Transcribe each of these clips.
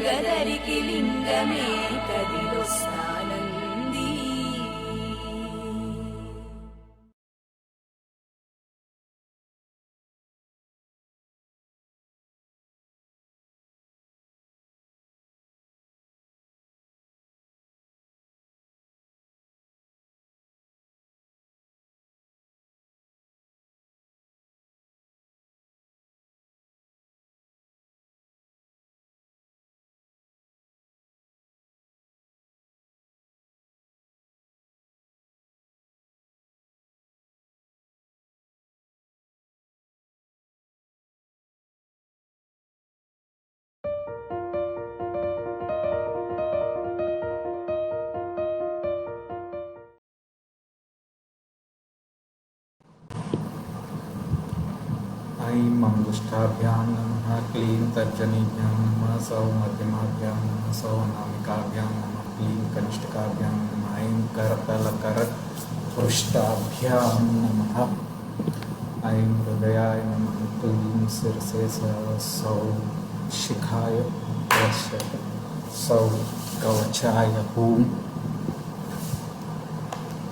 లింగధరికి లింగమే కదిలొస్తానంది. ऐं मंगुष्ठाभ्यां नमः, क्लीं तर्जनीभ्यां नमः, सौ मध्यमाभ्यां नमः, सौ अनामिकाभ्यां नमः, क्लीं कनिष्ठिकाभ्यां नमः, ऐं करतलकरपृष्ठाभ्यां नमः, ऐं हृदयाय नमः, क्लीं शिरसे सौ शिखाय सौ कवचाय हूं,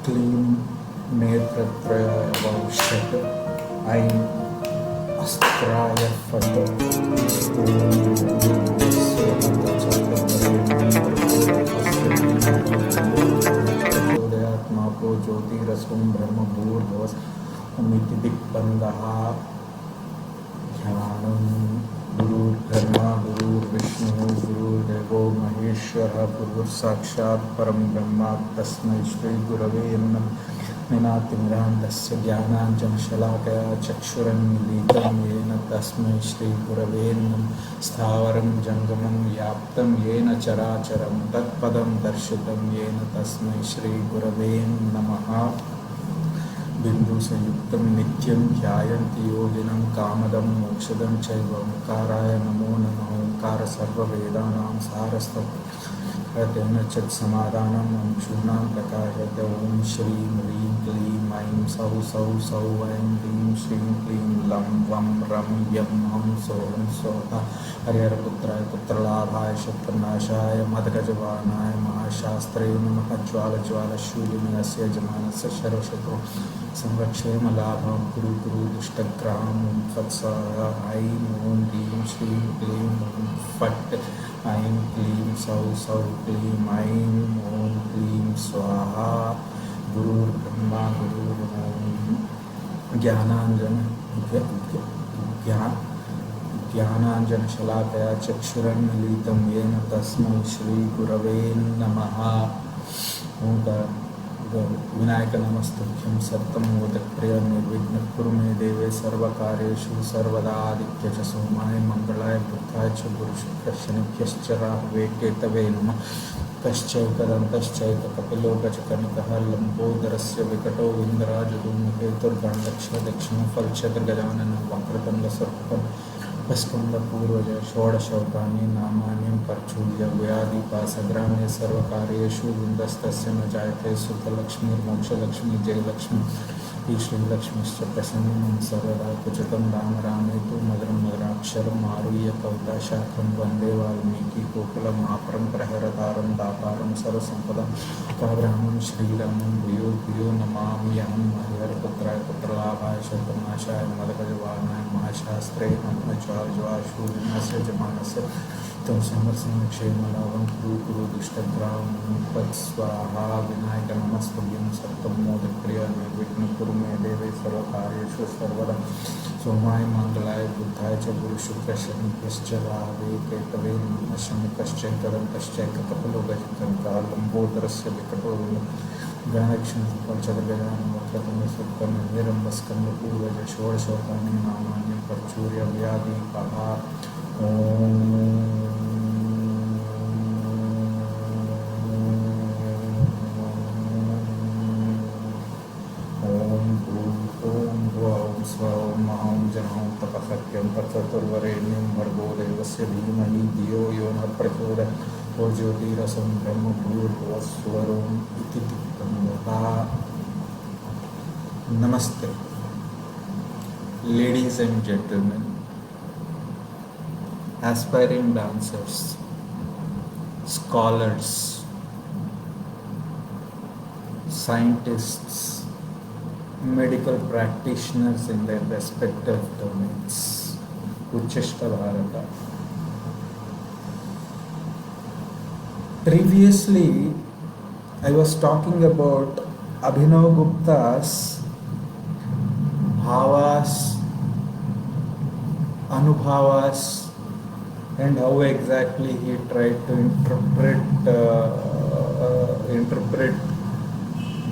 क्लीं नेत्रत्रयाय वौषट, ऐं अस्त्राय फट, प्रचोदयात्माको ज्योतिरसुं ब्रह्मभूर्भुवस्मिति दिक्बन्धः। ध्यानं गुरुर्ब्रह्मा गुरुर्विष्णुः गुरुर्देवो महेश्वरः गुरुर्साक्षात् परं ब्रह्म तस्मै श्री गुरवे नमः। निनातिमिरान्धस्य ज्ञानाञ्जनशलाकया चक्षुरुन्मीलितं येन तस्मै श्रीगुरवे नमः। स्थावरं जङ्गमं व्याप्तं येन चराचरं तत्पदं दर्शितं येन तस्मै श्रीगुरवे नमः। बिन्दुसंयुक्तं नित्यं ध्यायन्ति योगिनं कामदं मोक्षदं चैव ओंकाराय नमो नमः। ओंकार सर्ववेदानां सारस्वतं चित्समाधानं अंशूनां प्रकाशते। ओं श्रीं ह्रीं क्लीं ऐं सौः सौः सौः ऐं ह्रीं श्रीं क्लीं लं वं रं यं हं सौः सौः। हरिहरपुत्राय पुत्रलाभाय शत्रुनाशाय मदगजवाहनाय महाशास्त्रे नमः। ज्वालज्वालशूलिनस्य यजमानस्य सर्वशत्रुः संरक्षेम लाभं कुरु कुरु दुष्टग्रामं वत्सः। ऐं ॐ ह्रीं श्रीं क्लीं फट् ऐं क्लीं सौः सौः क्लीं ऐं ॐ क्लीं स्वाहा। गुरुर्ब्रह्मा गुरुर् ज्ञानाञ्जनशलाकया चक्षुरुन्मीलितं येन तस्मै श्रीगुरवे नमः। ओंकार विनायक नमस्तुभ्यं सत्तं मोदकप्रिय निर्विघ्नं कुरु मे देवे सर्वकार्येषु सर्वदा। आदित्य च सोमाय मंगलाय बुधाय च गुरुशुक्रशनिभ्यश्च राहवे केतवे नमः। कश्चैकदन्तश्चैककपिलो गजकर्णकः लम्बोदरस्य विकटो विन्दराजधूमकेतुर्गणदक्ष दक्षिणो फलचन्द्रगजाननं वक्रतुण्डसर्पं स्कन्दपूर्वज षोडशौतानि नामानि प्रचूल्य व्याधिपासग्रामे सर्वकार्येषु विन्दस्तस्य न जायते। सुखलक्ष्मीर्मोक्षलक्ष्मी जयलक्ष्मी श्रीलक्ष्मीश्च प्रसन्नं सर्वदा कुचितं राम रामेतु मधुरं मधुराक्षरम् आरुह्य कविताशाखं वन्दे वाल्मीकिकोकिलं मातरं प्रहरतारं दातारं सर्वसम्पदां। काब्राह्मणं श्रीरामं भूयो भूयो नमाम्यहं। हरिहरपुत्राय पुत्रलाभाय शत्रुनाशाय मदगजवाहनाय महाशास्त्रे नमः। ज्वालज्वालशूलिनस्य यजमानस्य तं समरसंक्षेमलाभं कुरु कुरु दुष्टग्रामं तत्स्वाहा। विनायक नमस्तुभ्यं सत्तं मोदकप्रिय निर्विघ्नं कुरु मे देवे सर्वकार्येषु सर्वदा। सोमाय मंगलाय बुधाय च गुरुशुक्रशनिभ्यश्च राहवे केतवे नमः। शनिकश्चैकदन्तश्चैककपिलो गजकर्णकः लम्बोदरस्य विकटो गणदक्षिणफलचन्द्रगजाननं वक्रतुण्डसर्पं निरम्बस्कन्दपूर्वज षोडशौतानि नामानि प्रचूर्य व्याधिपाः। तत्सवितुर्वरेण्यं भर्गो देवस्य धीमहि धियो यो नः प्रचोदयात्। ओ ज्योतिरसं ब्रह्मभूर्भुवस्सुवरों इति दिक्बन्धः। Namaste, ladies and gentlemen, aspiring dancers, scholars, scientists, medical practitioners in their respective domains. Uchishta Bharata. Previously, I was talking about Abhinav Gupta's bhavas, anubhavas, and how exactly he tried to interpret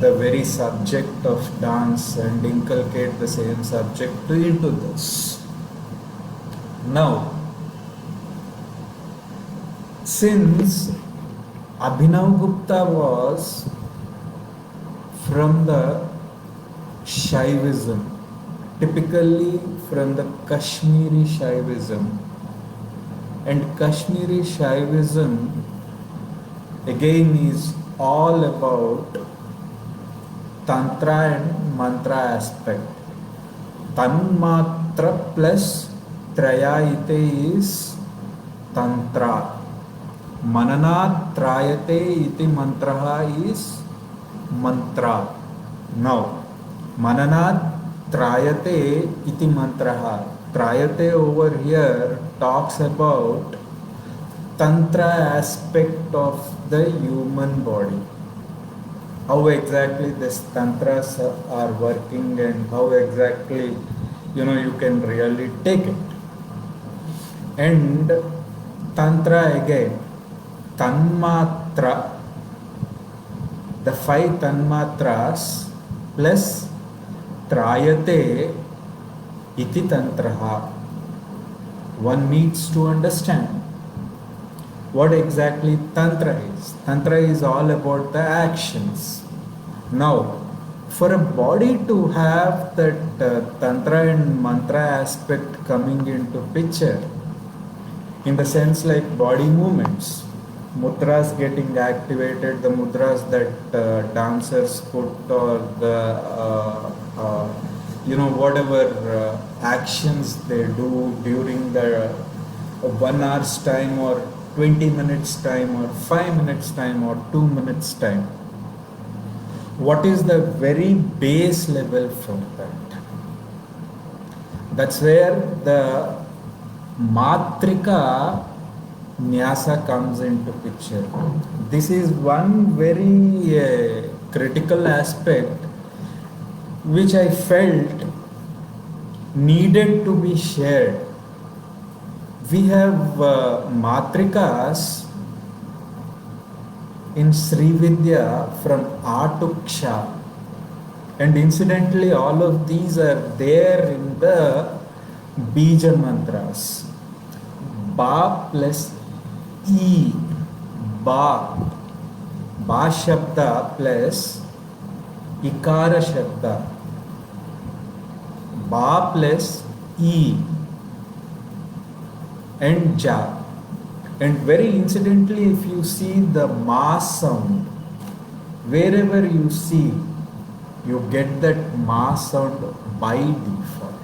the very subject of dance and inculcate the same subject into this. Now, since Abhinav Gupta was from the Shaivism, typically from the Kashmiri Shaivism, and Kashmiri Shaivism again is all about Tantra and Mantra aspect. Tanmatra plus Trayayite is Tantra. Mananat Trayate iti mantraha is mantra. Now, Mananat Trayate iti mantraha. Trayate over here talks about Tantra aspect of the human body. How exactly these tantras are working and how exactly you can really take it. And Tantra again, Tanmatra, the 5 Tanmatras plus Trayate iti Tantraha. One needs to understand what exactly Tantra is. Tantra is all about the actions. Now, for a body to have that Tantra and Mantra aspect coming into picture, in the sense like body movements, mudras getting activated, the mudras that dancers put, or the whatever actions they do during the 1 hour's time or 20 minutes time or 5 minutes time or 2 minutes time. What is the very base level for that? That's where the Matrika Nyasa comes into picture. This is one very critical aspect which I felt needed to be shared. We have Matrikas in Srividya from A to Ksha, and incidentally all of these are there in the Bija mantras. Ba plus E, Ba, Ba Shabda plus Ikara Shabda, Ba plus E and Ja. And very incidentally, if you see the Ma sound, wherever you see, you get that Ma sound by default.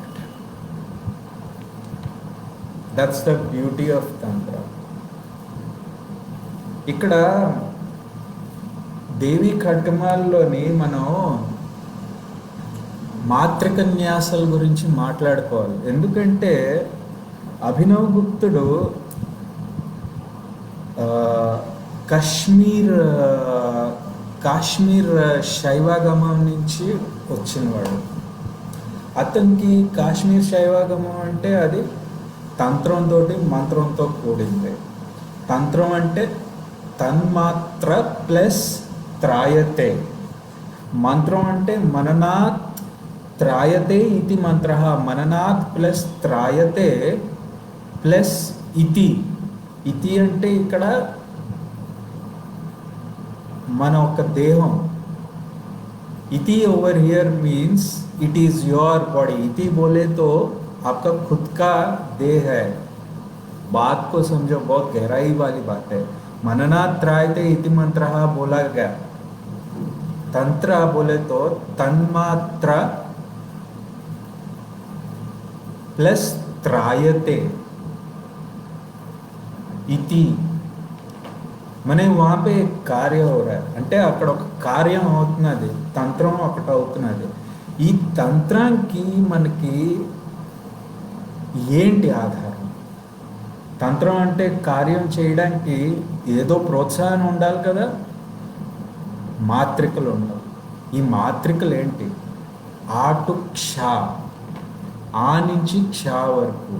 That's the beauty of Tantra. ఇక్కడ దేవి ఖడ్గమాల్లోని మనం మాత్రిక న్యాసాల గురించి మాట్లాడుకోవాలి. ఎందుకంటే అభినవ్ గుప్తుడు కాశ్మీర్ శైవాగమం నుంచి వచ్చినవాడు. అతనికి కాశ్మీర్ శైవాగమం అంటే అది తంత్రంతో మంత్రంతో కూడింది. తంత్రం అంటే తన్మాత్ర ప్లస్ త్రాయతే, మంత్రం అంటే మననాత్ త్రాయతే ఇతి మంత్ర. మననాత్ ప్లస్ త్రాయతే ప్లస్ ఇతి. ఇతి అంటే ఇక్కడ మన ఒక దేహం. इति over here means it is your body. इति बोले तो आपका खुद का देह है. बात को समझो, बहुत गहराई वाली बात है. मननात् त्रायते इति मंत्र बोला गया. तंत्र बोले तो तन्मात्र प्लस त्रायते इति మనే वहाँ पे एक कार्य हो रहा है అంటే అక్కడ ఒక కార్యం అవుతున్నది, తంత్రం ఒకటి అవుతున్నది. ఈ తంత్రానికి మనకి ఏంటి ఆధారం? తంత్రం అంటే కార్యం చేయడానికి ఏదో ప్రోత్సాహం ఉండాలి కదా, మాత్రికలు ఉండవు. ఈ మాత్రికలు ఏంటి? ఆ టు క్ష, ఆ నుంచి క్ష వరకు.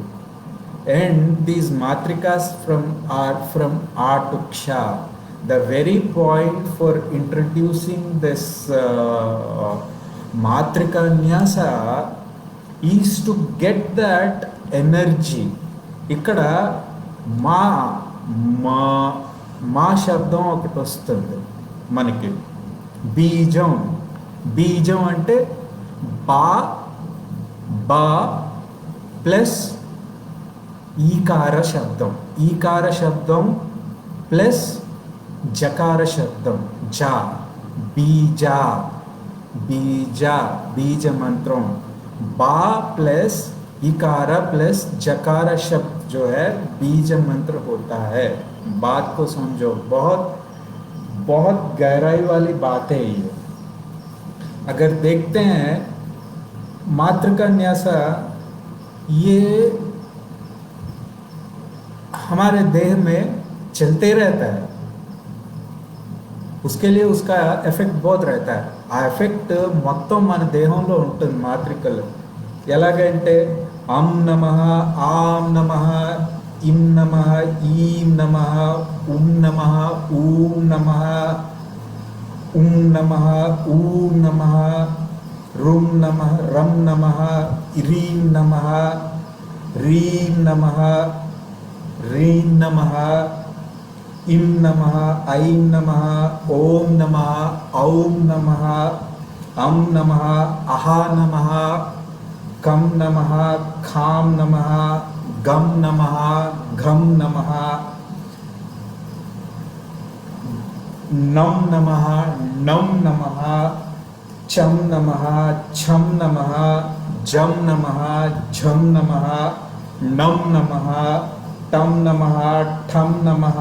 And these matrikas are from A to Ksha. The very point for introducing this matrika nyasa is to get that energy. ఇక్కడ మా మా మా శబ్దం ఒకటి వస్తుంది మనకి. బీజం, బీజం అంటే బా బా ప్లస్ ఈకార శబ్దం, ఈకార శబ్దం ప్లస్ జకార శబ్దం జా, బీజా, बीजा, बीज मंत्रों. बा प्लस इकार प्लस जकार शब्द जो है बीज मंत्र होता है. बात को समझो, बहुत बहुत गहराई वाली बात है ये. अगर देखते हैं मात्र का न्यासा, ये हमारे देह में चलते रहता है, उसके लिए उसका ఎఫెక్ట్ बहुत रहता है. ఆ ఎఫెక్ట్ మొత్తం మన దేహంలో ఉంటుంది మాత్రికలు. ఎలాగంటే అం నమః, ఆం నమః, ఇం నమః, ఈం నమః, ఉం నమః, ఊం నమః, ఉం నమః, ఊం నమః, రుం నమః, రం నమః, ఇరీం నమః, రీం నమః, రీం నమః, इम नमः, ऐं नमः, ओम नमः, औं नमः, अं नमः, अहा नमः, कं नमः, खां नमः, गं नमः, घं नमः, नं नमः, नं नमः, चं नमः, छं नमः, जं नमः, झं नमः, नं नमः, टं नमः, ठं नमः,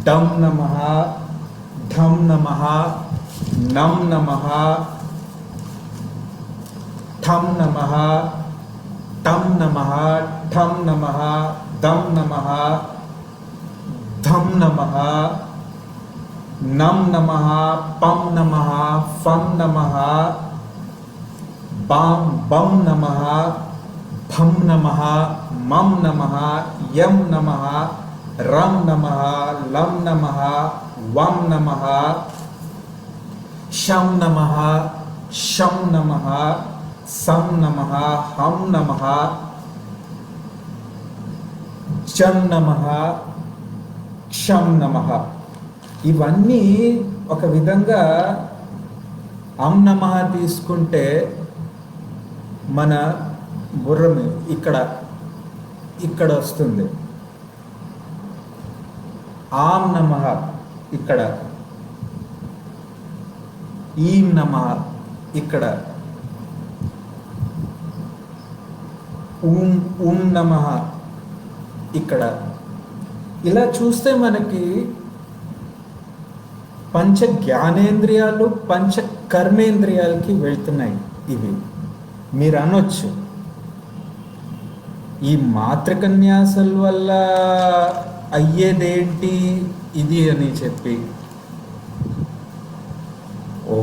डम नमः, धम नमः, नम नमः, ठम नमः, टम नमः, ठम नमः, दम नमः, धम नमः, नम नमः, पम नमः, फम नमः, बम बम नमः, भम नमः, मम नमः, यम नमः, रम नमः, लं नमः, वम नमः, शम नमः, शम नमः, सम नमः, हम नमः, चं नमः, क्षम नमः. ఇవన్నీ ఒక విధంగా అం నమః తీసుకుంటే మన బుర్ర ఇక్కడ ఇక్కడ వస్తుంది. ఆం నమః ఇక్కడ, ఈం నమః ఇక్కడ, ఉం నమః ఇక్కడ. ఇలా చూస్తే మనకి పంచ జ్ఞానేంద్రియాలు పంచ కర్మేంద్రియాలకి వెళ్తున్నాయి. ఇవి మీరు అనొచ్చు, ఈ మాతృకన్యాసాల వల్ల అయ్యేదేంటి ఇది అని చెప్పి. ఓ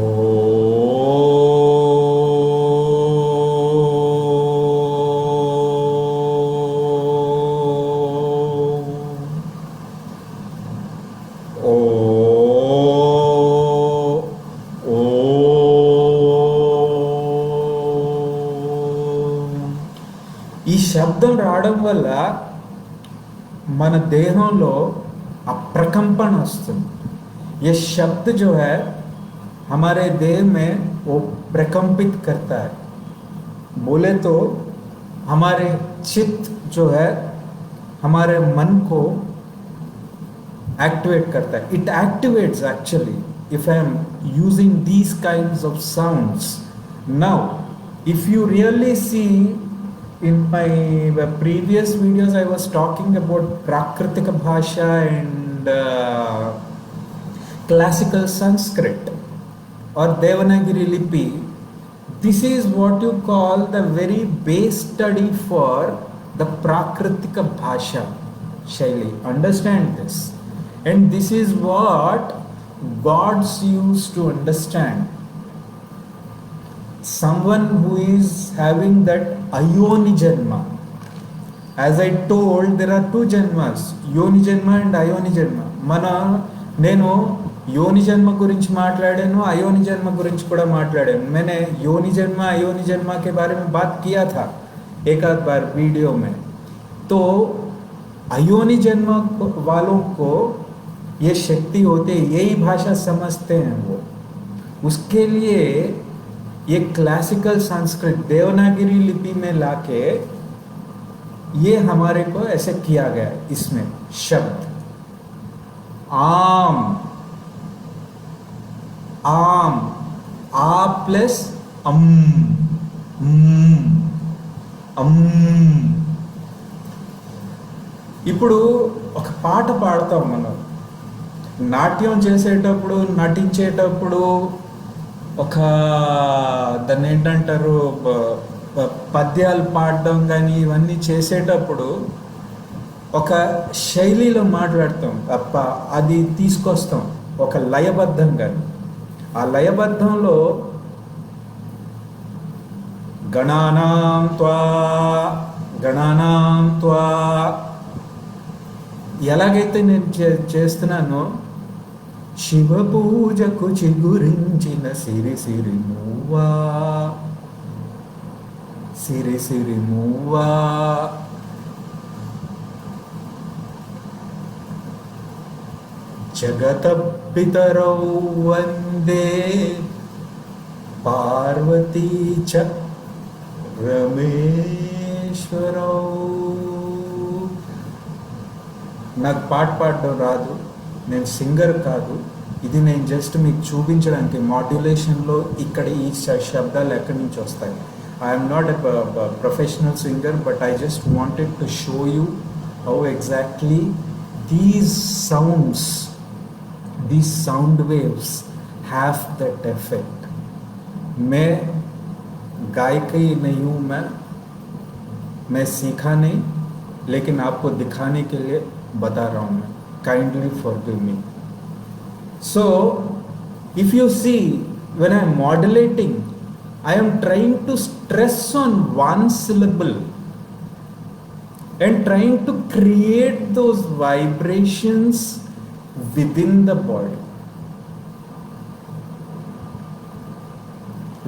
ఈ శబ్దం రావడం వల్ల మన देहों अप्रकंपन वस्तुंदी. ये शब्द जो है हमारे देह में वो प्रकंपित करता है. बोले तो हमारे चित्त जो है हमारे मन को एक्टिवेट करता है. It activates actually if I am using these kinds of sounds. Now if you really see, in my previous videos I was talking about prakritika bhasha and and classical Sanskrit or Devanagari Lipi, this is what you call the very base study for the Prakritika Bhasha Shaili. Understand this. And this is what gods used to understand. Someone who is having that Ayoni Janma. As I told, there are two Janmas, Yoni Janma and Ayoni Janma. నేను యోని జన్మ గురించి మాట్లాడాను, अयोनि जन्म गुरिंच कुड़ा माట్లాడాను. मैंने योनि जन्म अयोनि जन्म के बारे में बात किया था एक आध बार वीडियो में. तो अयोनि जन्म वालों को ये शक्ति होते, यही भाषा समझते हैं वो. उसके लिए ये क्लासिकल संस्कृत देवनागरी लिपि में लाके ये हमारे को ऐसे किया गया. इसमें शब्द आम, आम, आ प्लस अम, ఇప్పుడు ఒక పాట పాడతాం మనం, నాట్యం చేసేటప్పుడు నటించేటప్పుడు ఒక దాన్ని ఏంటంటారు పద్యాలు పాడడం కానీ ఇవన్నీ చేసేటప్పుడు ఒక శైలిలో మాట్లాడతాం తప్ప అది తీసుకొస్తాం ఒక లయబద్ధంగా. ఆ లయబద్ధంలో గణానాం త్వా ఎలాగైతే నేను చేస్తున్నానో, శివ పూజకు చిగురించిన సిరి సిరి మూవా, సిరి సిరి మూవా, జగత పితరౌ వందే పార్వతీ చ రమేశ్వరౌ. నాకు పాట పాడడం రాదు, నేను సింగర్ కాదు. ఇది నేను జస్ట్ మీకు చూపించడానికి మాడ్యులేషన్లో ఇక్కడ ఈ శబ్దాలు ఎక్కడి నుంచి వస్తాయి. I'm not a professional singer, but I just wanted to show you how exactly these sounds, these sound waves have that effect. मैं गायकी नहीं हूँ, मैं सीखा नहीं, लेकिन आपको दिखाने के लिए बता रहा हूँ मैं. Kindly forgive me. So if you see, when I am modulating, I am trying to stress on one syllable and trying to create those vibrations within the body.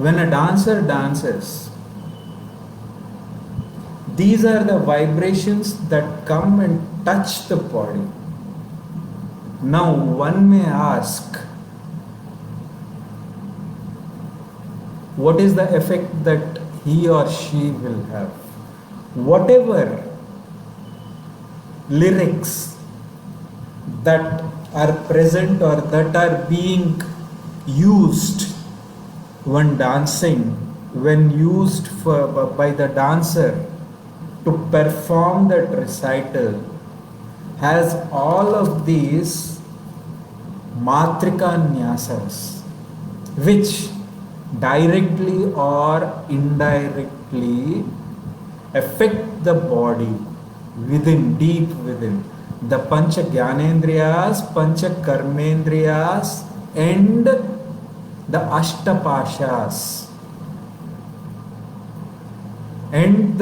When a dancer dances, these are the vibrations that come and touch the body. Now one may ask, what is the effect that he or she will have? Whatever lyrics that are present or that are being used when dancing, when used by the dancer to perform that recital, has all of these matrika nyasas, which directly or indirectly affect the body within, deep within. The pancha gyanendriyas, pancha karmendriyas and the ashtapashas and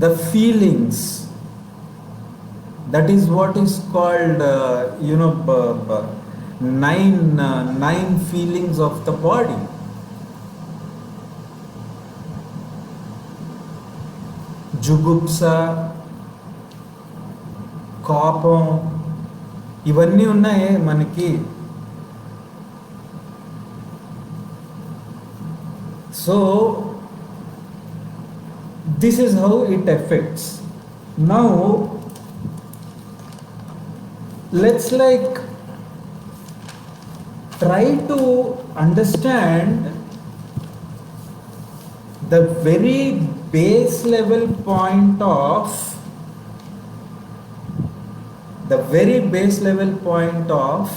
the feelings. That is what is called nine feelings of the body. జుగుప్సా, కోపం, ఇవన్నీ ఉన్నాయి మనకి. So this is how it affects. Now let's try to understand the very base level point of the very base level point of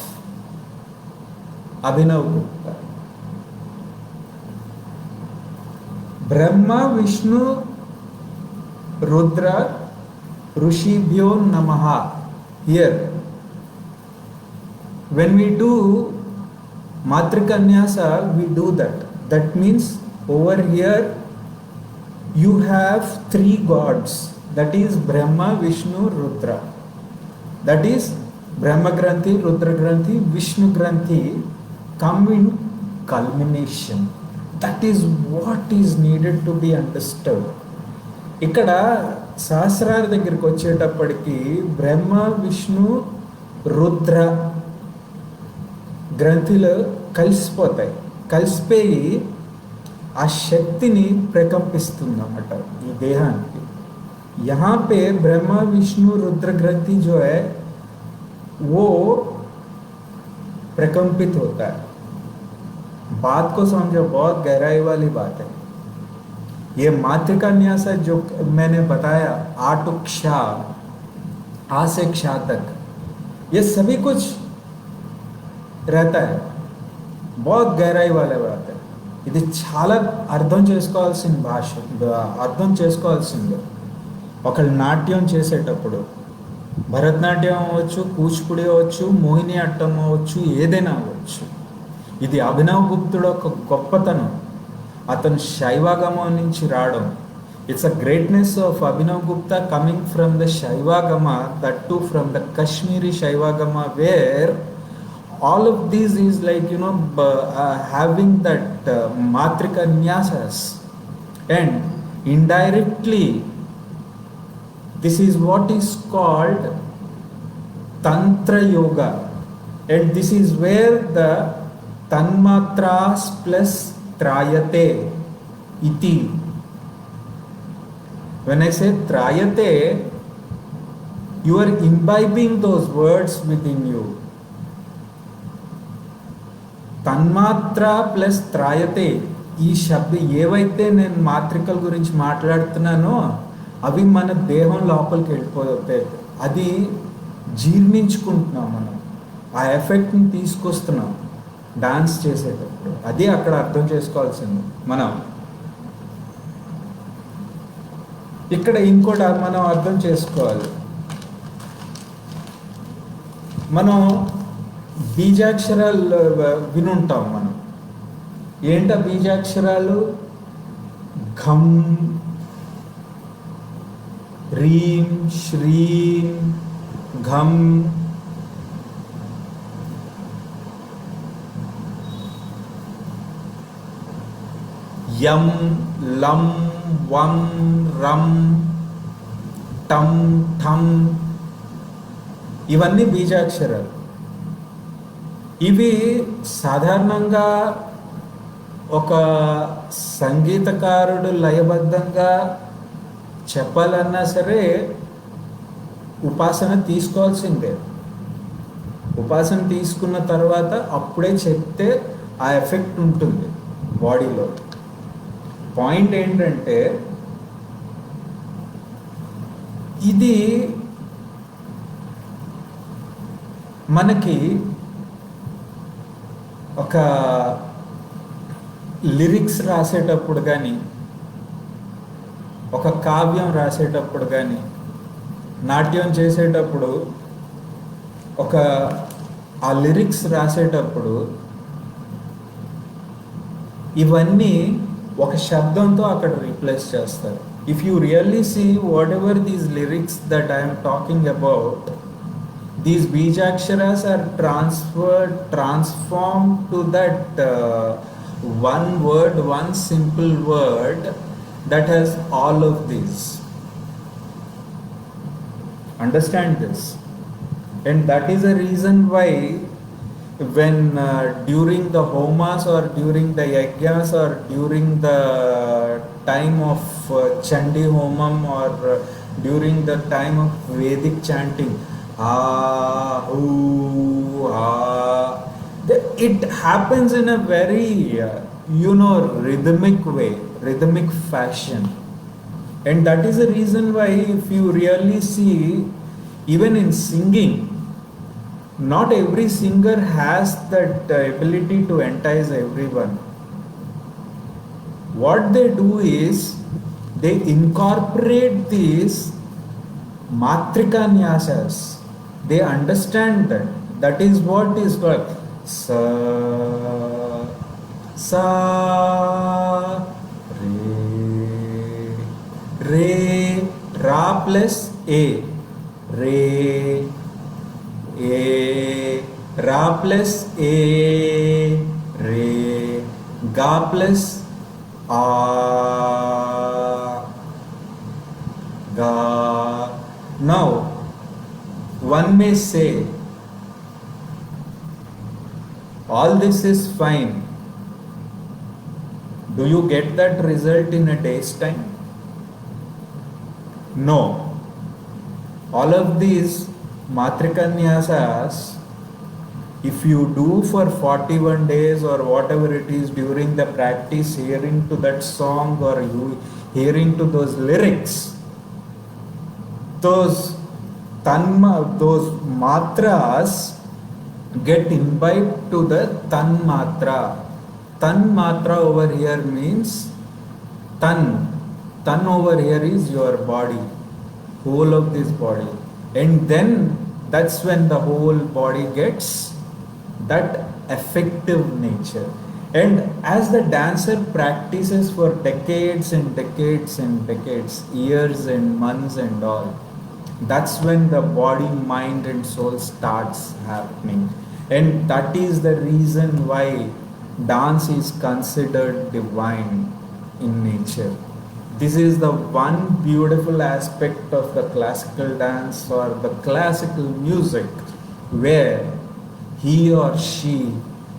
Abhinav Gupta. Brahma, Vishnu, Rudra, Rushibhyo Namaha. Here, when we do Matrikanyasa, we do that. That means over here you have three gods. That is Brahma, Vishnu, Rudra. That is Brahma Granthi, Rudra Granthi, Vishnu Granthi come in culmination. That is what is needed to be understood. ఇక్కడ సహస్రార దగ్గరికి వచ్చేటప్పటికి బ్రహ్మ, విష్ణు, రుద్ర గ్రంథులు కలిసిపోతాయి. కలిసిపోయి ఆ శక్తిని ప్రకంపిస్తుంది అన్నమాట ఈ దేహానికి. यहाँ पे ब्रह्मा, विष्णु, रुद्र ग्रंथि जो है वो प्रकंपित होता है. बात को समझो, बहुत गहराई वाली बात है. ये मातृका न्यास जो मैंने बताया, आ टू क्षा, आ से क्षा तक, ये सभी कुछ रहता है. बहुत गहराई वाले बात है. ఇది చాలా అర్థం చేసుకోవాల్సిన భాష, అర్థం చేసుకోవాల్సిందే. ఒకళ్ళు నాట్యం చేసేటప్పుడు, భరతనాట్యం అవ్వచ్చు, కూచిపూడి అవ్వచ్చు, మోహిని అట్టం అవ్వచ్చు, ఏదైనా అవ్వచ్చు. ఇది అభినవ్ గుప్తుడు ఒక గొప్పతనం. అతను శైవాగమం నుంచి రావడం. It's a greatness of Abhinav Gupta coming from the Shaivagama, that to from the Kashmiri Shaivagama, where all of these is like having that matrika nyasas, and indirectly this is what is called tantra yoga, and this is where the tanmatras plus trayate iti. When I say trayate, you are imbibing those words within you. తన్మాత్ర plus త్రాయతే, ఈ శబ్దం ఏవైతే నేను మాత్రికల గురించి మాట్లాడుతున్నానో అవి మన దేహం లోపలికి వెళ్ళిపోతాయి. అది జీర్ణించుకుంటున్నాం మనం, ఆ ఎఫెక్ట్ని తీసుకొస్తున్నాం డాన్స్ చేసేటప్పుడు. అది అక్కడ అర్థం చేసుకోవాల్సింది మనం. ఇక్కడ ఇంకోటి మనం అర్థం చేసుకోవాలి. మనం బీజాక్షరాలు వినుంటాం మనం. ఏంట బీజాక్షరాలు? ఘం, హ్రీం, శ్రీం, ఘం, యం, లం, వం, రం, టం, ఠం. ఇవన్నీ బీజాక్షరాలు. ఇవి సాధారణంగా ఒక సంగీతకారుడు లయబద్ధంగా చెప్పాలన్నా సరే ఉపాసన తీసుకోవాల్సిందే. ఉపాసన తీసుకున్న తర్వాత అప్పుడే చెప్తే ఆ ఎఫెక్ట్ ఉంటుంది బాడీలో. పాయింట్ ఏంటంటే ఇది మనకి ఒక లిరిక్స్ రాసేటప్పుడు కానీ, ఒక కావ్యం రాసేటప్పుడు కానీ, నాట్యం చేసేటప్పుడు ఆ లిరిక్స్ రాసేటప్పుడు ఇవన్నీ ఒక శబ్దంతో అక్కడ రీప్లేస్ చేస్తారు. If you really see whatever these lyrics that I'm talking about, these bijaksharas are transformed to that one word, one simple word that has all of these. Understand this. And that is the reason why when during the homas or during the yajnas or during the time of Chandi Homam or during the time of Vedic chanting, it happens in a very rhythmic way, rhythmic fashion. And that is the reason why if you really see Even in singing, not every singer has that ability to entice everyone. What they do is they incorporate these matrika nyasas. They understand that. That is what is called sa, sa, re, re, ra plus a, re, a, ra plus a, re, ga plus a, ga. Now, one may say, all this is fine. Do you get that result in a day's time? No. All of these matrikanyasas, if you do for 41 days or whatever it is during the practice, hearing to that song or you hearing to those lyrics, those matras get imbibed to the tan matra. Tan matra over here means tan. Tan over here is your body, whole of this body. And then that's when the whole body gets that effective nature. And as the dancer practices for decades and decades and decades, years and months and all, that's when the body, mind and soul starts happening. And that is the reason why dance is considered divine in nature. This is the one beautiful aspect of the classical dance or the classical music, where he or she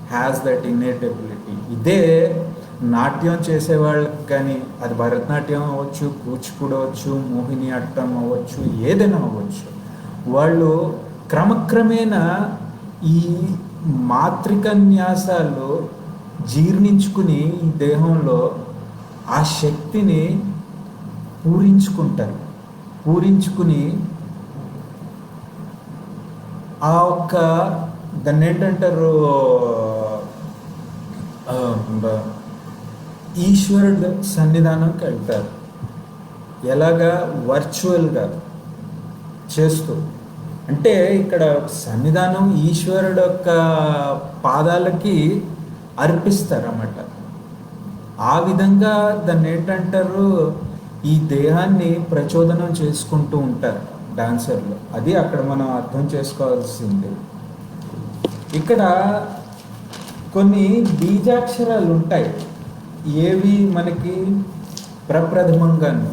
has that innate ability. ఇదే నాట్యం చేసేవాళ్ళకి కానీ, అది భరతనాట్యం అవ్వచ్చు, కూచిపూడి అవ్వచ్చు, మోహిని అట్టం అవ్వచ్చు, ఏదైనా అవ్వచ్చు, వాళ్ళు క్రమక్రమేణా ఈ మాత్రికన్యాసాలు జీర్ణించుకుని ఈ దేహంలో ఆ శక్తిని పూరించుకుని ఆ ఒక్క దాన్ని ఏంటంటారు, ఈశ్వరుడు సన్నిధానంకి వెళ్తారు. ఎలాగా? వర్చువల్గా చేస్తూ. అంటే ఇక్కడ సన్నిధానం ఈశ్వరుడు యొక్క పాదాలకి అర్పిస్తారన్నమాట. ఆ విధంగా దాన్ని ఏంటంటారు, ఈ దేహాన్ని ప్రచోదనం చేసుకుంటూ ఉంటారు డాన్సర్లు. అది అక్కడ మనం అర్థం చేసుకోవాల్సింది. ఇక్కడ కొన్ని బీజాక్షరాలు ఉంటాయి. ఏవి మనకి? ప్రప్రథమంగాను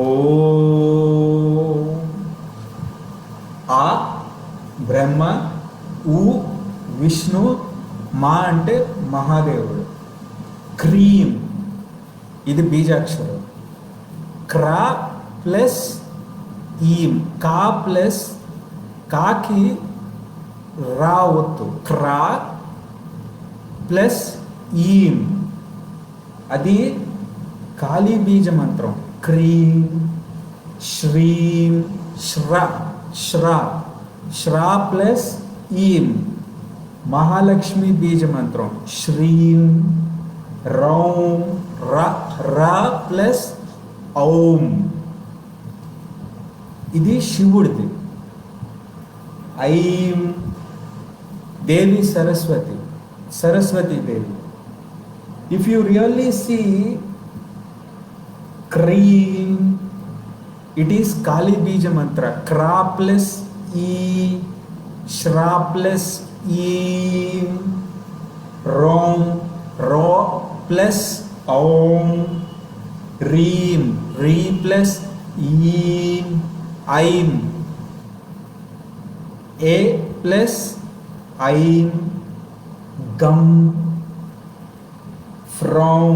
ఓ, ఆ బ్రహ్మ, ఊ విష్ణు, మా అంటే మహాదేవుడు, క్రీం ఇది బీజాక్షరం. క్రా ప్లస్ ఈం, కా ప్లస్ కాకి రా ఒత్తు, క్రా ప్లస్ ఈం, అది కాళీ బీజ మంత్రం. క్రీం, శ్రీం, శ్రా, శ్రా, శ్రా ప్లస్ ఈం, మహాలక్ష్మి బీజ మంత్రం. శ్రీం, రౌం, రా, రా ప్లస్ ఔం, ఇది శివుడిది. ఐం, Devi Saraswati, Saraswati Devi. If you really see, క్రీం, it is Kali bija mantra. క్రా plus ఈ, శ్రా ప్లస్ ఈం, రౌం, రో ప్లస్ ఔం, రీం, రీ ప్లస్ ఈం, ఐం, ఏ ప్లస్ ఐం, గం, ఫ్రౌం,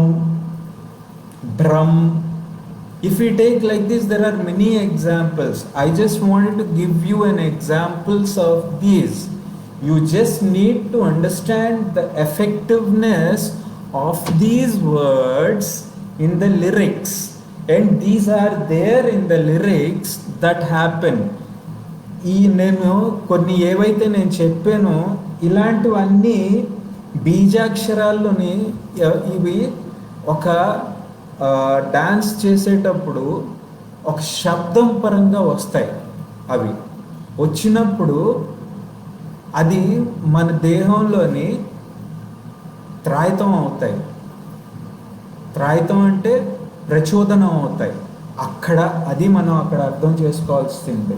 బ్రం. If we take like this, there are many examples. I just wanted to give you an examples of these. You just need to understand the effectiveness of these words in the lyrics. And these are there in the lyrics that happen. నేను కొన్ని ఏవైతే నేను చెప్పానో ఇలాంటివన్నీ బీజాక్షరాల్లోని ఇవి ఒక dance చేసేటప్పుడు ఒక శబ్దం పరంగా వస్తాయి. అవి వచ్చినప్పుడు అది మన దేహంలోని త్రాయితం అవుతాయి. త్రాయితం అంటే ప్రచోదనం అవుతాయి. అక్కడ అది మనం అక్కడ అర్థం చేసుకోవాల్సింది.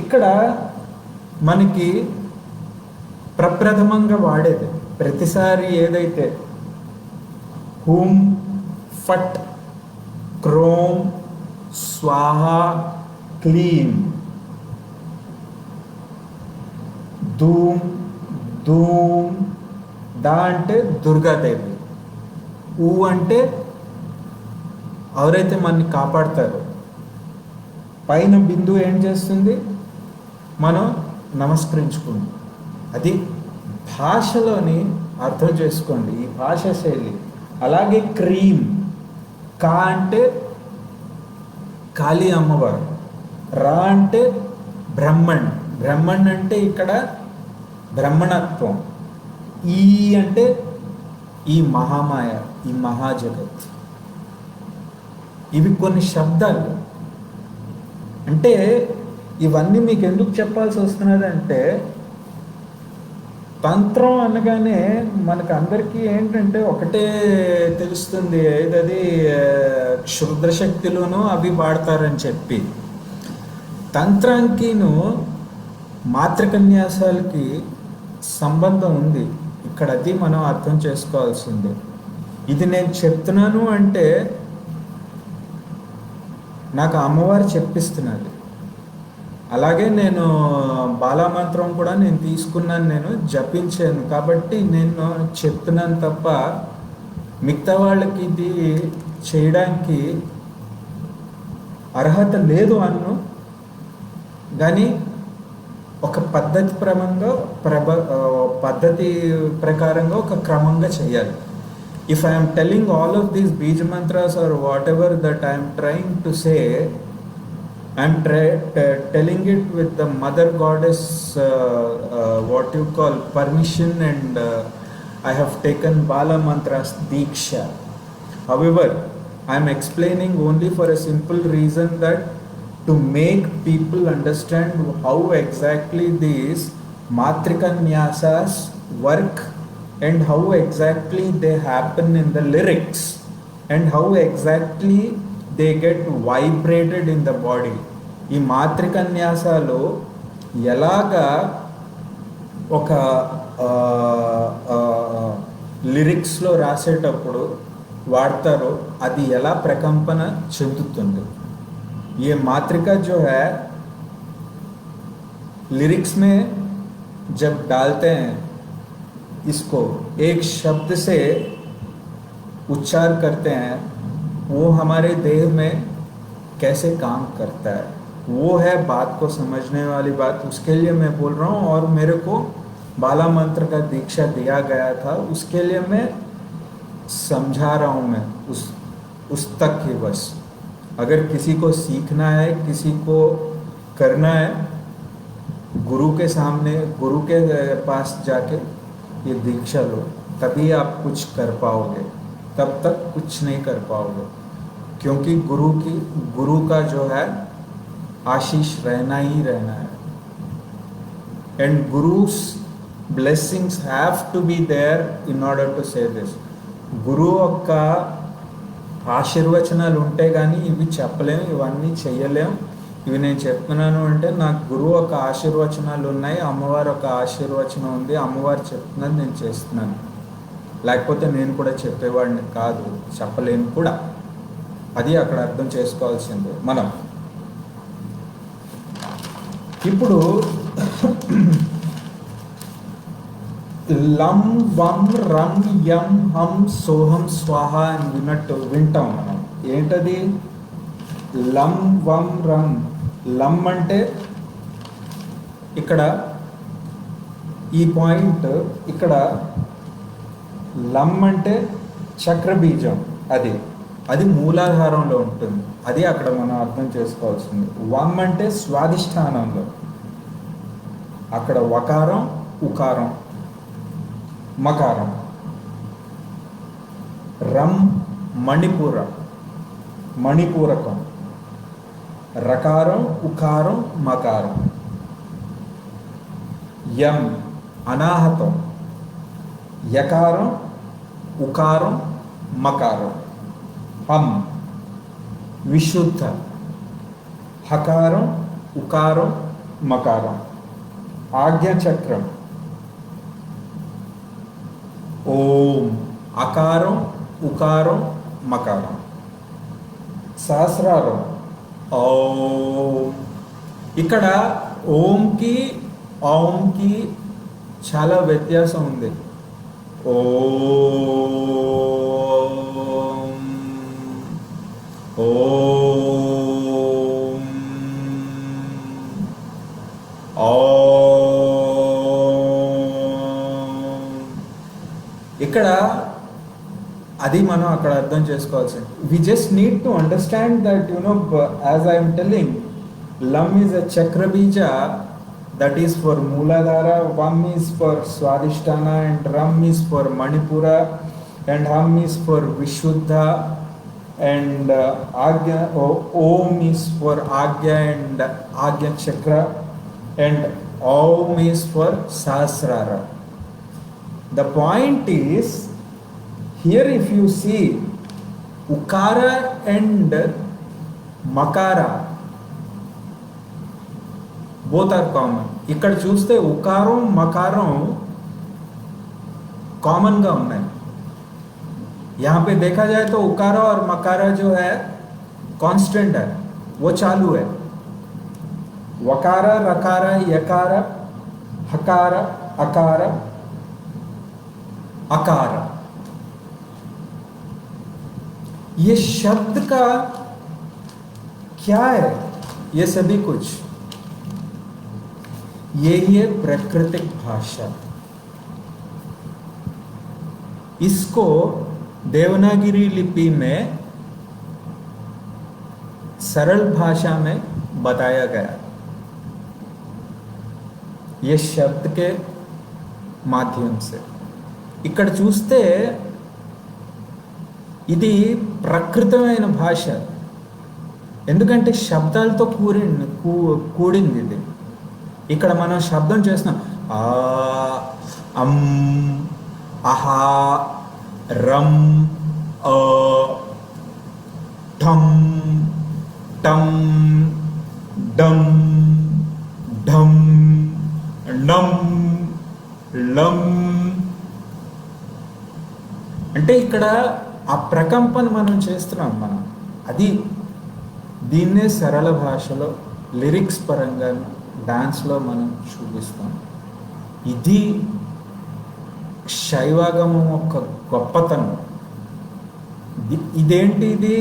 ఇక్కడ మనకి ప్రప్రథమంగా వాడేది ప్రతిసారి ఏదైతే హూమ్, ఫట్, క్రోమ్, స్వాహ, క్లీం, ధూమ్, ధూమ్, దా అంటే దుర్గాదేవి, ఊ అంటే ఎవరైతే మనని కాపాడతారో, పైన బిందువు ఏం చేస్తుంది, మనం నమస్కరించుకుంటాం. అది భాషలోని అర్థం చేసుకోండి, ఈ భాషా శైలి. అలాగే క్రీమ్, కా అంటే కాళీ అమ్మవారు, రా అంటే బ్రహ్మణ్, బ్రహ్మణ్ అంటే ఇక్కడ బ్రహ్మణత్వం, ఈ అంటే ఈ మహామాయ, ఈ మహాజగత్. ఇవి కొన్ని శబ్దాలు. అంటే ఇవన్నీ మీకు ఎందుకు చెప్పాల్సి వస్తున్నదంటే, తంత్రం అనగానే మనకు అందరికీ ఏంటంటే ఒకటే తెలుస్తుంది, ఏదది క్షుద్రశక్తిలోనూ అవి వాడతారని చెప్పి. తంత్రానికిను మాతృకన్యాసాలకి సంబంధం ఉంది. ఇక్కడ అది మనం అర్థం చేసుకోవాల్సిందే. ఇది నేను చెప్తున్నాను అంటే నాకు అమ్మవారు చెప్పిస్తున్నది. అలాగే నేను బాలామంత్రం కూడా నేను తీసుకున్నాను, నేను జపించాను, కాబట్టి నేను చెప్తున్నాను తప్ప మిగతా వాళ్ళకి ఇది చేయడానికి అర్హత లేదు అన్ను. కానీ ఒక పద్ధతి పద్ధతి ప్రకారంగా ఒక క్రమంగా చేయాలి. If I am telling all of these Bij mantras or whatever that I am trying to say, I am telling it with the mother goddess what you call permission, and I have taken Bala mantras Diksha. However, I am explaining only for a simple reason, that to make people understand how exactly these Matrika Nyasas work, and how exactly they happen in the lyrics, and how exactly they get vibrated in the body. ఈ మాతృకన్యాసాలు ఎలాగా ఒక లిరిక్స్లో రాసేటప్పుడు వాడతారో అది ఎలా ప్రకంపన చెందుతుంది. ये मातृका जो है लिरिक्स में जब डालते हैं, इसको एक शब्द से उच्चार करते हैं, वो हमारे देह में कैसे काम करता है, वो है बात को समझने वाली बात. उसके लिए मैं बोल रहा हूँ, और मेरे को बाला मंत्र का दीक्षा दिया गया था, उसके लिए मैं समझा रहा हूँ. मैं उस तक ही बस. अगर किसी को सीखना है, किसी को करना है, गुरु के सामने, गुरु के पास जाके ये दीक्षा लो, तभी आप कुछ कर पाओगे. तब तक कुछ नहीं कर पाओगे, क्योंकि गुरु का जो है आशीष रहना ही रहना है. And Guru's blessings have to be there in order to say this. గురువు యొక్క ఆశీర్వచనాలు ఉంటే కానీ ఇవి చెప్పలేము, ఇవన్నీ చెయ్యలేము. ఇవి నేను చెప్తున్నాను అంటే నాకు గురువు ఒక ఆశీర్వచనాలు ఉన్నాయి, అమ్మవారు ఒక ఆశీర్వచనం ఉంది, అమ్మవారు చెప్తున్నది నేను చేస్తున్నాను. లేకపోతే నేను కూడా చెప్పేవాడిని కాదు, చెప్పలేను కూడా. అది అక్కడ అర్థం చేసుకోవాల్సిందే మనం. ఇప్పుడు లం వం రం యం హం సోహం స్వాహ అని వింటాం మనం. ఏంటది? లం వం రం. లం అంటే ఇక్కడ ఈ పాయింట్, ఇక్కడ లం అంటే చక్రబీజం, అది అది మూలాధారంలో ఉంటుంది. అది అక్కడ మనం అర్థం చేసుకోవాల్సింది. వం అంటే స్వాధిష్టానంలో, అక్కడ వకారం, ఉకారం, మకారం. రం మణిపూరకం, రకారం, ఉకారం, మకారం. యం అనాహతం, యకారం, ఉకారం, మకారం. హం విశుద్ధ, హకారం, ఉకారం, మకారం. ఆజ్ఞచక్రం ఓం, అకారం, ఉకారం, మకారం. సహస్రారం ఓం. ఇక్కడ ఓంకి ఔంకి చాలా వ్యత్యాసం ఉంది. ఓం ఓం ఇక్కడ అది మనం అక్కడ అర్థం చేసుకోవాల్సింది. We just need to understand that as I'm telling, lam is a chakrabija, that is for Muladhara, vam is for Svadhisthana, and ram is for Manipura, and ham is for Vishuddha, and Ajna om is for Ajna and Ajna chakra, and Om is for Sahasrara. The point is, here if you see Ukara and Makara, both are common. ఇక్కడ చూస్తే ఉకారం మకారం common గా ఉన్నాయి. यहाँ पे देखा जाए तो उकारा और मकारा जो है कांस्टेंट है, वो चालू है. वकार, रकार, यकार, हकार, अकार, अकार. ये शब्द का क्या है? ये सभी कुछ ये प्राकृतिक भाषा. इसको देवनागरी लिपि में सरल भाषा में बताया गया. ये शब्द के माध्यम से. ఇక్కడ చూస్తే ఇది ప్రకృతమైన భాష, ఎందుకంటే శబ్దాలతో కూడింది ఇది. ఇక్కడ మనం శబ్దం చేస్తున్నాం. ఆ, అం, అహా, రం, అ, ఠం, టం, డం, ఢం, నం, లం. అంటే ఇక్కడ ఆ ప్రకంపన మనం చేస్తున్నాం మనం. అది దీన్నే సరళ భాషలో లిరిక్స్ పరంగా డాన్స్లో మనం చూపిస్తాం. ఇది శైవాగమం యొక్క గొప్పతనం. ఇదేంటి ఇది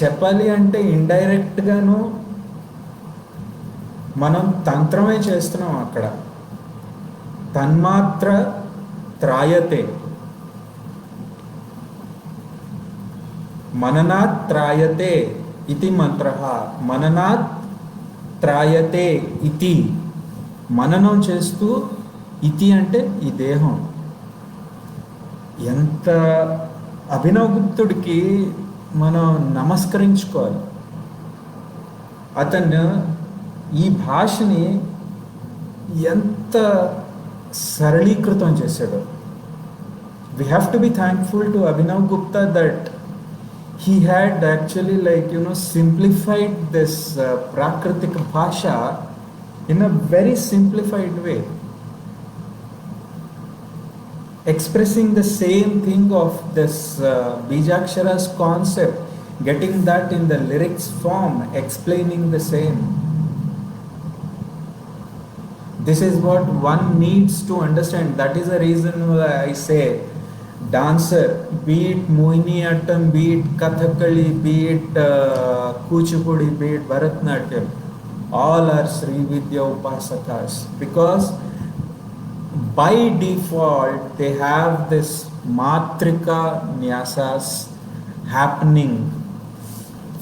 చెప్పాలి అంటే ఇండైరెక్ట్గాను మనం తంత్రమే చేస్తున్నాం. అక్కడ తన్మాత్ర త్రాయతే, మననాత్ త్రాయతే ఇతి మంత్రః. మననాత్ త్రాయతే ఇతి, మననం చేస్తూ, ఇతి అంటే ఈ దేహం. ఎంత అభినవగుప్తుడికి మనం నమస్కరించుకోవాలి. అతను ఈ భాషని ఎంత సరళీకృతం చేశాడు. we have to be thankful to Abhinav Gupta that he had actually simplified this Prakritik Bhasha in a very simplified way, expressing the same thing of this Bijaksharas concept, getting that in the lyrics form, explaining the same. This is what one needs to understand. That is the reason why I say dancer, be it Mohiniyattam, be it Kathakali, be it Kuchipudi, be it Bharatnatyam, all are Sri Vidya Upasakas, because by default they have this Matrika Nyasas happening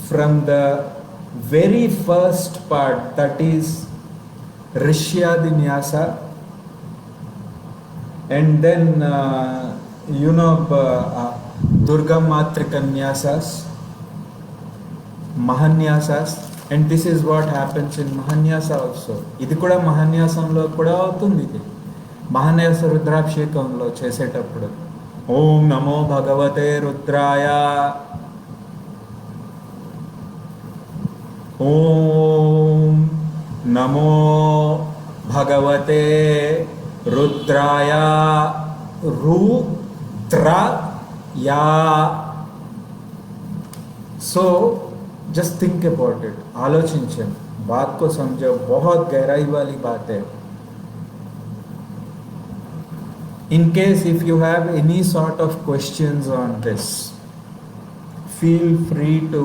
from the very first part, that is Rishyadinyasa, and then Durga Matrikanyasas, Mahanyasas, and this is what happens in Mahanyasa also. ఇది కూడా మహాన్యాసంలో కూడా అవుతుంది. ఇది మహాన్యాస రుద్రాభిషేకంలో చేసేటప్పుడు ఓం నమో భగవతే రుద్రాయ, ఓం నమో భగవతే రుద్రాయ, రుద్రయా. So just think about it, आलोचिंचें, बात को समझो, बहुत गहराई वाली बात है. In case if you have any sort of questions on this, feel free to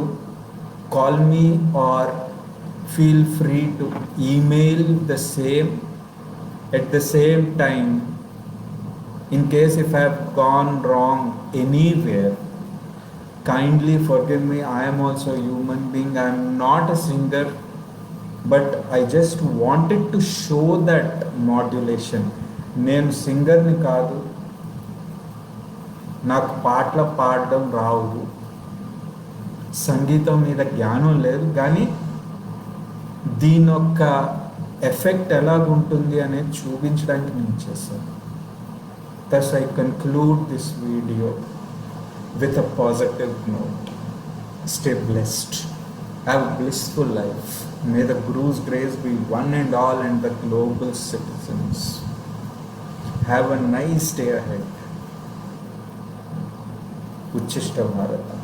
call me or feel free to email the same. At the same time, in case if I have gone wrong anywhere, kindly forgive me. I am also a human being. I am not a singer, but I just wanted to show that modulation. నేను సింగర్ని కాదు, నాకు పాటలు పాడడం రావు, సంగీతం మీద జ్ఞానం లేదు, కానీ దీని యొక్క ఎఫెక్ట్ ఎలాగుంటుంది అనేది చూపించడానికి నేను చేశాను. Thus I conclude this video with a positive note. Stay blessed. Have a blissful life. May the Guru's grace be one and all and the global citizens. Have a nice day ahead. Uchishta Bharata.